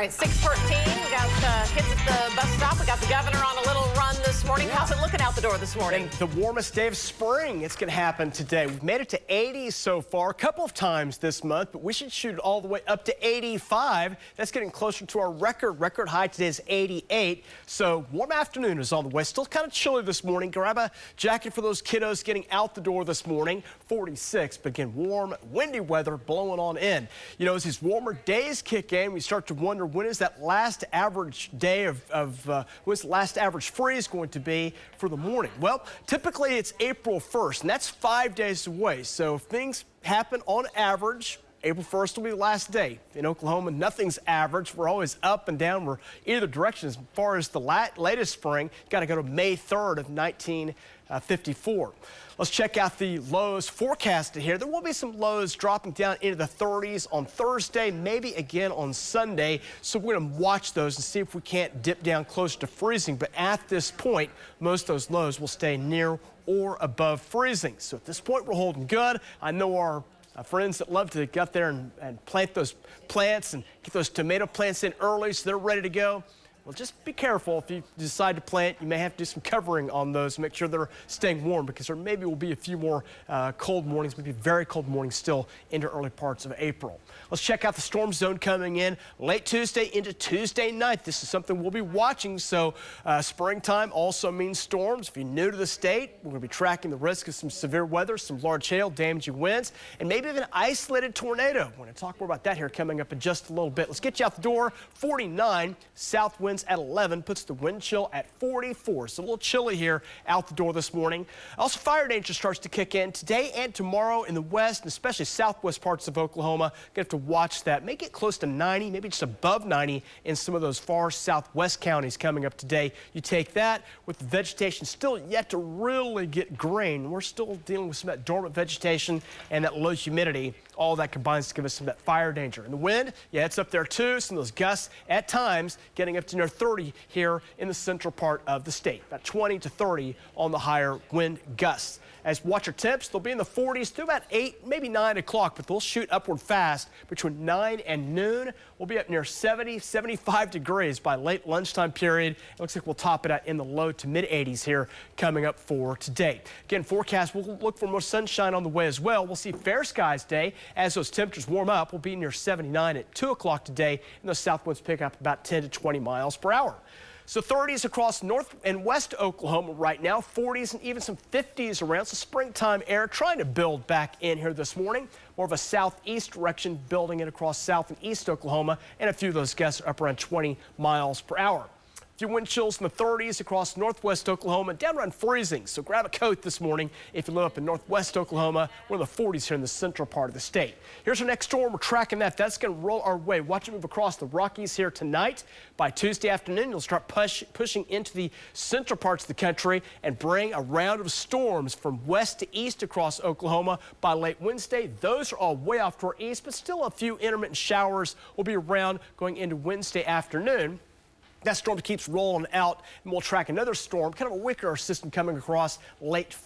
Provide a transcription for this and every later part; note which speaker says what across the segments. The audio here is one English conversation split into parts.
Speaker 1: All right, 6:14. We got kids at the bus stop. We got the governor on a little run this morning. How's it looking out the door this morning?
Speaker 2: And the warmest day of spring. It's going to happen today. We've made it to 80 so far, a couple of times this month, but we should shoot all the way up to 85. That's getting closer to our record high. Today is 88. So warm afternoon is on the way. Still kind of chilly this morning. Grab a jacket for those kiddos getting out the door this morning. 46, but again, warm, windy weather blowing on in. You know, as these warmer days kick in, we start to wonder, when is that last average day when's the last average freeze going to be for the morning? Well, typically it's April 1st, and that's 5 days away. So if things happen on average, April 1st will be the last day. In Oklahoma, nothing's average. We're always up and down. We're either direction. As far as the latest spring, you got to go to May 3rd of 1954. Let's check out the lows forecasted here. There will be some lows dropping down into the 30s on Thursday, maybe again on Sunday. So we're going to watch those and see if we can't dip down closer to freezing. But at this point, most of those lows will stay near or above freezing. So at this point, we're holding good. I know our friends that love to get there and plant those plants and get those tomato plants in early so they're ready to go. Well, just be careful. If you decide to plant, you may have to do some covering on those, make sure they're staying warm, because there maybe will be a few more cold mornings, maybe very cold mornings still into early parts of April. Let's check out the storm zone coming in late Tuesday into Tuesday night. This is something we'll be watching. So springtime also means storms. If you're new to the state, we're going to be tracking the risk of some severe weather, some large hail, damaging winds, and maybe even an isolated tornado. We're going to talk more about that here coming up in just a little bit. Let's get you out the door. 49 south winds at 11 puts the wind chill at 44. So a little chilly here out the door this morning. Also, fire danger starts to kick in today and tomorrow in the west and especially southwest parts of Oklahoma. Gonna have to watch that. May get close to 90, maybe just above 90 in some of those far southwest counties coming up today. You take that with the vegetation still yet to really get green. We're still dealing with some of that dormant vegetation and that low humidity. All that combines to give us some of that fire danger. And the wind, yeah, it's up there too. Some of those gusts at times getting up to near 30 here in the central part of the state. About 20 to 30 on the higher wind gusts. As watcher temps, they'll be in the 40s to about 8, maybe 9 o'clock, but they'll shoot upward fast between 9 and noon. We'll be up near 70, 75 degrees by late lunchtime period. It looks like we'll top it out in the low to mid 80s here coming up for today. Again, forecast, we'll look for more sunshine on the way as well. We'll see fair skies day as those temperatures warm up. We'll be near 79 at 2 o'clock today, and those south winds pick up about 10 to 20 miles per hour. So 30s across north and west Oklahoma right now, 40s and even some 50s around. So springtime air trying to build back in here this morning. More of a southeast direction building it across south and east Oklahoma, and a few of those gusts are up around 20 miles per hour. Few wind chills in the 30s across northwest Oklahoma, down around freezing. So grab a coat this morning if you live up in northwest Oklahoma. We're in the 40s here in the central part of the state. Here's our next storm. We're tracking that. That's going to roll our way. Watch it move across the Rockies here tonight. By Tuesday afternoon, you'll start pushing into the central parts of the country and bring a round of storms from west to east across Oklahoma by late Wednesday. Those are all way off to our east, but still a few intermittent showers will be around going into Wednesday afternoon. That storm keeps rolling out, and we'll track another storm, kind of a weaker system coming across late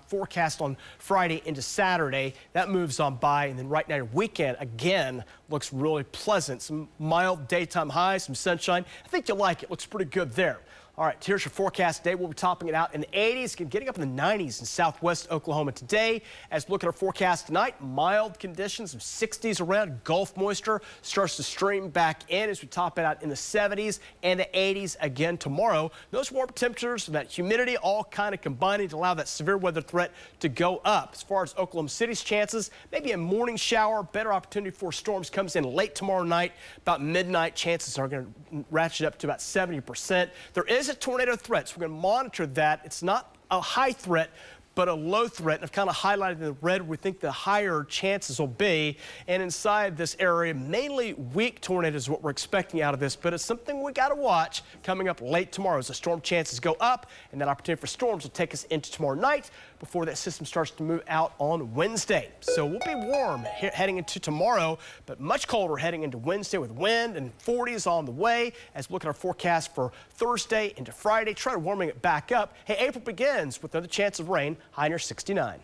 Speaker 2: forecast on Friday into Saturday. That moves on by, and then right now, your weekend, again, looks really pleasant. Some mild daytime highs, some sunshine. I think you'll like it. Looks pretty good there. All right, here's your forecast today. We'll be topping it out in the 80s, getting up in the 90s in southwest Oklahoma today. As we look at our forecast tonight, mild conditions, some 60s around. Gulf moisture starts to stream back in as we top it out in the 70s and the 80s again tomorrow. Those warm temperatures and that humidity all kind of combining to allow that severe weather threat to go up. As far as Oklahoma City's chances, maybe a morning shower, better opportunity for storms comes in late tomorrow night. About midnight, chances are going to ratchet up to about 70%. There is a tornado threat, so we're going to monitor that. It's not a high threat, but a low threat. And I've kind of highlighted in the red we think the higher chances will be. And inside this area, mainly weak tornadoes is what we're expecting out of this, but it's something we got to watch coming up late tomorrow as the storm chances go up, and that opportunity for storms will take us into tomorrow night before that system starts to move out on Wednesday. So we'll be warm heading into tomorrow, but much colder heading into Wednesday with wind and 40s on the way. As we look at our forecast for Thursday into Friday, try warming it back up. Hey, April begins with another chance of rain, high near 69.